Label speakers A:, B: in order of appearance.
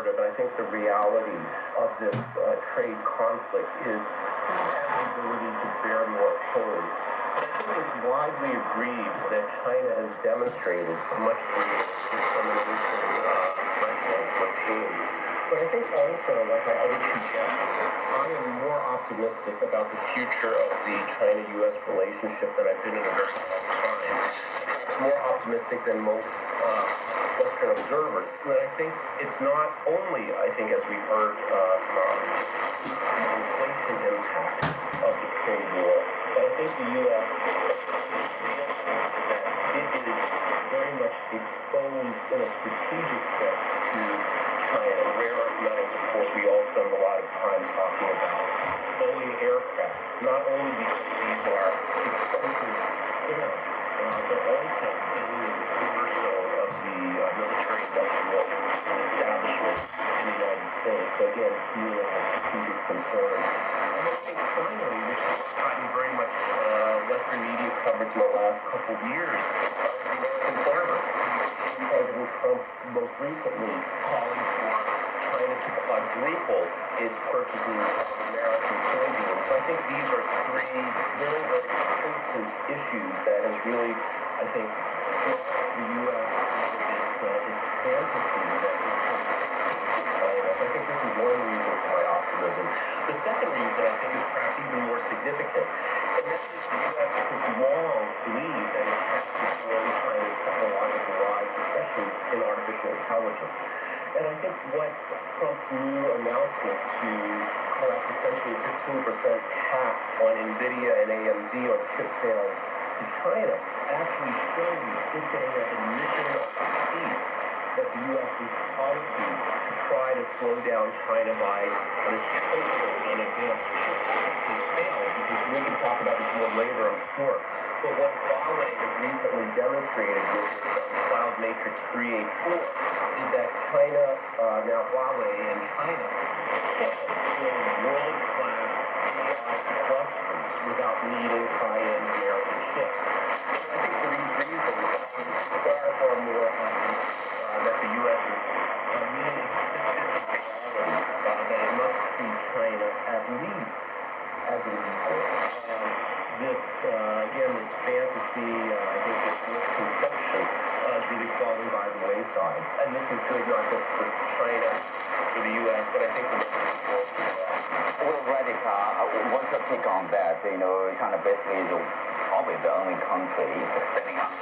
A: narrative, and I think the reality of this trade conflict is who has the ability to bear more pain. But I think it's widely agreed that China has demonstrated a much greater determination for pain. But I think also, like I would suggest, I am more optimistic about the future of the China-U.S. relationship than I've been in a very long time. More optimistic than most Western observers. But I think it's not only, as we've heard, the inflation impact of the Cold War, but I think the U.S. that it is very much exposed in a strategic sense to China. Rare earth metals, of course, we all spend a lot of time talking about. Boeing aircraft, not only because these are expensive items, but also in the commercial of the military industrial establishment in the United States. So again, fuel has strategic concerns. And I think finally, which has gotten very much Western media coverage in the last couple of years, the American farmer. President Trump most recently calling for China to quadruple its purchases of American soybeans. So I think these are three very, very important issues that has really, I think, the U.S. its fantasy that is China. So I think this is one reason for my optimism. The second reason I think is perhaps even more significant, and that is the U.S. has long believed that it has to join China's technological rise, especially in artificial intelligence. And I think what Trump's new announcement to collect essentially a 15% tax on NVIDIA and AMD on chip sales to China actually shows it's an admission of defeat that the U.S.'s policy to try to slow down China by this total on advanced chips is failed, because we can talk about this more later, I'm sure. But what Huawei has recently demonstrated with Cloud Matrix 384 is that China, now Huawei and China, can build world-class AI clusters without needing high-end American chips. I think for these reasons, far more that the U.S. is meaning that it must see China at least as an equal. Again, this fantasy, I think this misconception is really falling by the wayside. And this is good not just for China, for the U.S., but I think for the world as well.
B: Well, Radhika, what's your take on that? China basically is probably the only country standing up